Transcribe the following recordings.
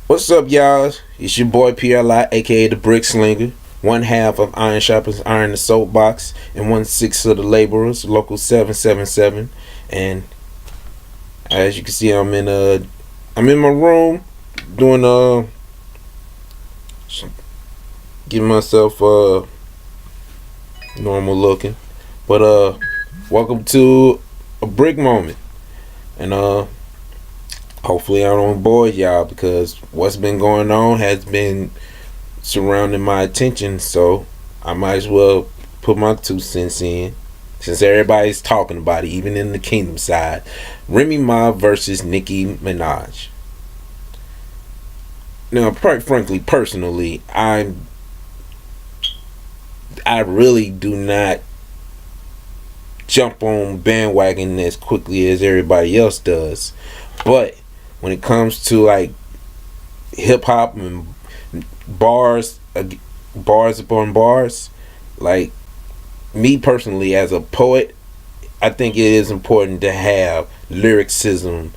What's up, y'all? It's your boy PLI, aka the Brick Slinger. One half of Iron Sharpens Iron, the Soapbox, and 1/6 of the Laborers, Local 777. And as you can see, I'm in my room doing getting myself normal looking. But welcome to a brick moment, and hopefully I don't bore y'all because what's been going on has been surrounding my attention, so I might as well put my 2 cents in since everybody's talking about it, even in the Kingdom side. Remy Ma versus Nicki Minaj. Now, quite frankly, personally, I really do not jump on bandwagon as quickly as everybody else does, but when it comes to like hip hop and bars upon bars, like me personally as a poet, I think it is important to have lyricism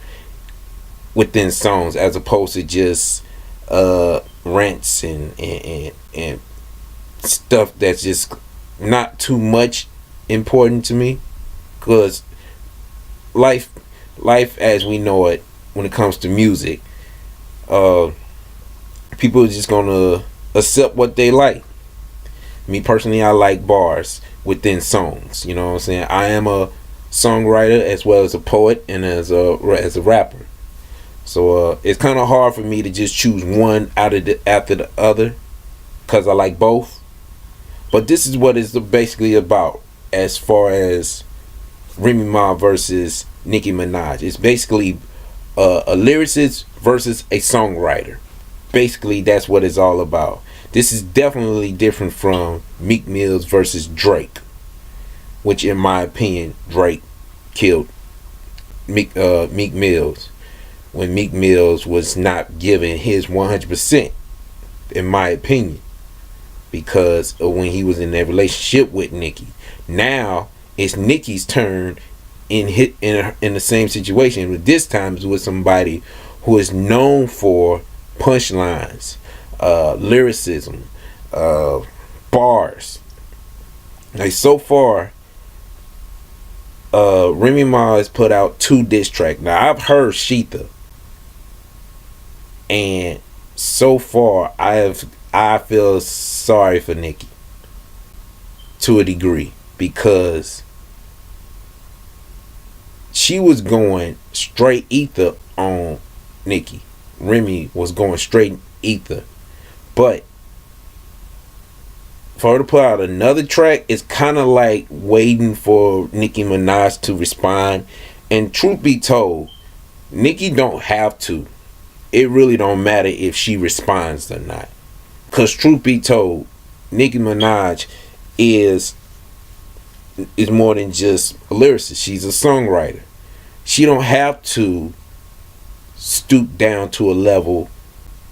within songs as opposed to just rants and stuff that's just not too much important to me, because life as we know it, when it comes to music, people are just gonna accept what they like. Me personally, I like bars within songs. You know what I'm saying? I am a songwriter as well as a poet and as a rapper. So it's kind of hard for me to just choose one after the other because I like both. But this is what it's basically about as far as Remy Ma versus Nicki Minaj. It's basically a lyricist versus a songwriter. Basically, that's what it's all about. This is definitely different from Meek Mills versus Drake, which in my opinion, Drake killed Meek Mills when Meek Mills was not giving his 100%, in my opinion, because of when he was in that relationship with Nicki. Now it's Nicki's turn in the same situation, but this time it's with somebody who is known for punchlines, lyricism, bars. Like so far, Remy Ma has put out 2 diss tracks. Now I've heard Sheetha, and so far I feel sorry for Nicki to a degree, because she was going straight ether on Nicki. Remy was going straight ether. But for her to put out another track, it's kind of like waiting for Nicki Minaj to respond. And truth be told, Nicki don't have to. It really don't matter if she responds or not. Because truth be told, Nicki Minaj is more than just a lyricist. She's a songwriter. She don't have to stoop down to a level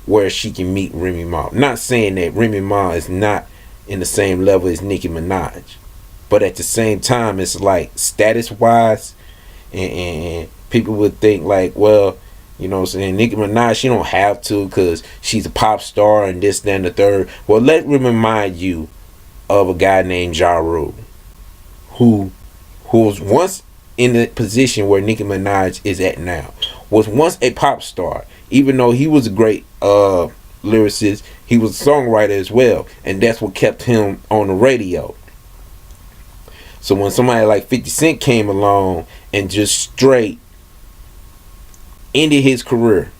where she can meet Remy Ma. I'm not saying that Remy Ma is not in the same level as Nicki Minaj, but at the same time, it's like status wise, and people would think like, well, you know what I'm saying, Nicki Minaj, she don't have to because she's a pop star and this, that, and the third. Well, let me remind you of a guy named Ja Rule, who was once in the position where Nicki Minaj is at now, was once a pop star. Even though he was a great lyricist, he was a songwriter as well, and that's what kept him on the radio. So when somebody like 50 Cent came along and just straight ended his career,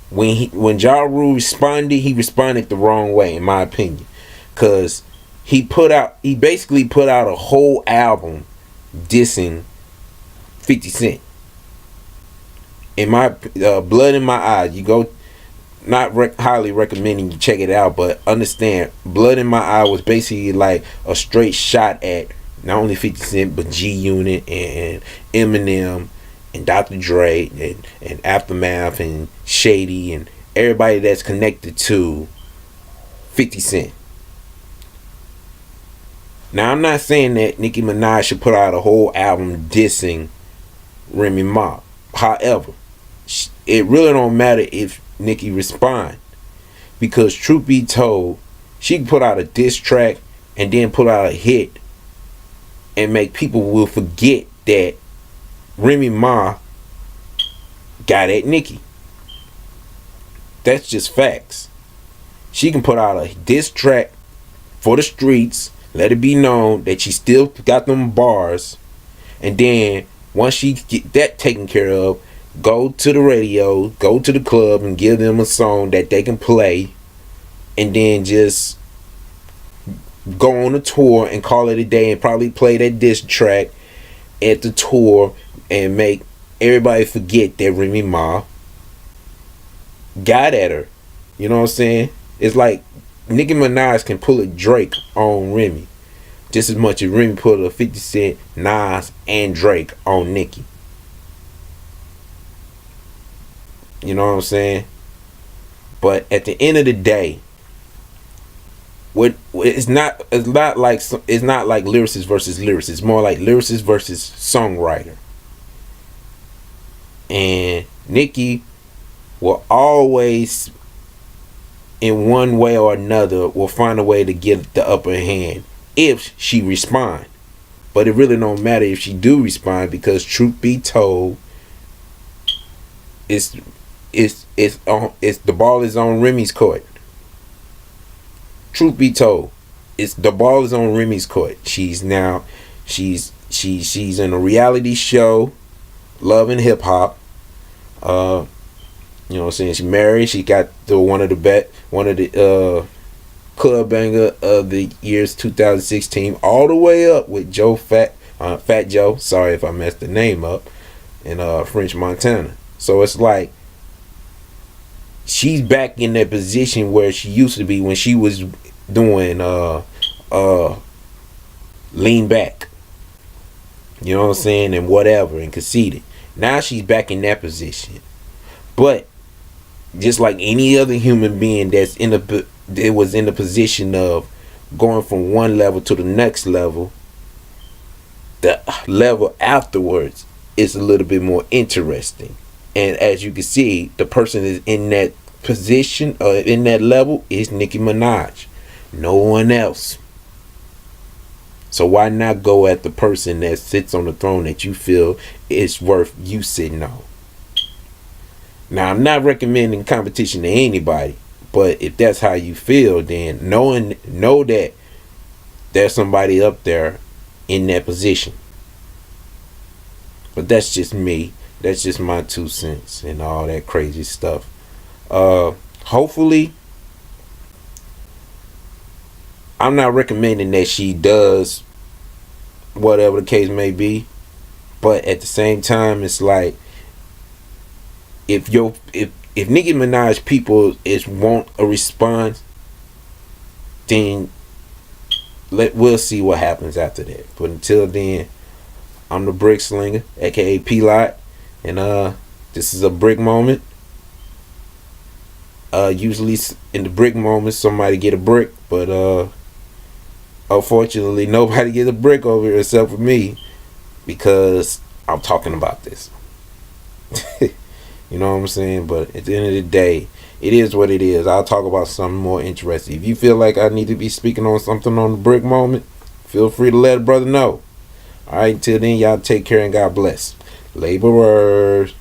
when Ja Rule responded, he responded the wrong way, in my opinion, because he basically put out a whole album dissing 50 Cent. In my Blood in My Eyes, you go, not highly recommending you check it out, but understand, Blood in My Eye was basically like a straight shot at not only 50 Cent but G Unit and Eminem and Dr. Dre and Aftermath and Shady and everybody that's connected to 50 Cent. Now, I'm not saying that Nicki Minaj should put out a whole album dissing Remy Ma. However, it really don't matter if Nicki respond. Because truth be told, she can put out a diss track and then put out a hit and make people will forget that Remy Ma got at Nicki. That's just facts. She can put out a diss track for the streets, let it be known that she still got them bars, and then once she get that taken care of, go to the radio, go to the club and give them a song that they can play, and then just go on a tour and call it a day and probably play that diss track at the tour and make everybody forget that Remy Ma got at her. You know what I'm saying? It's like Nicki Minaj can pull a Drake on Remy just as much as Remy put a 50 Cent, Nas, and Drake on Nicki. You know what I'm saying? But at the end of the day, it's not like lyricist versus lyricist. It's more like lyricist versus songwriter. And Nicki will always, in one way or another, will find a way to get the upper hand if she respond. But it really don't matter if she do respond, because truth be told, it's the ball is on Remy's court. Truth be told, the ball is on Remy's court. She's in a reality show, Love and Hip Hop. You know what I'm saying? She married. She got one of the club banger of the years 2016, all the way up with Fat Joe. Sorry if I messed the name up. In French Montana. So it's like she's back in that position where she used to be when she was doing Lean Back. You know what I'm saying? And whatever, and Conceited. Now she's back in that position. But just like any other human being that was in the position of going from one level to the next level, the level afterwards is a little bit more interesting. And as you can see, the person is in that position or in that level is Nicki Minaj. No one else. So why not go at the person that sits on the throne that you feel is worth you sitting on? Now, I'm not recommending competition to anybody, but if that's how you feel, then know that there's somebody up there in that position. But that's just me. That's just my 2 cents and all that crazy stuff. Hopefully, I'm not recommending that she does whatever the case may be, but at the same time, it's like if Nicki Minaj people want a response, then we'll see what happens after that. But until then, I'm the Brick Slinger, aka P-Lot, and this is a brick moment. Usually in the brick moment, somebody get a brick, but unfortunately, nobody gets a brick over here except for me, because I'm talking about this. You know what I'm saying? But at the end of the day, it is what it is. I'll talk about something more interesting. If you feel like I need to be speaking on something on the brick moment, feel free to let a brother know. Alright, until then, y'all take care and God bless. Laborers.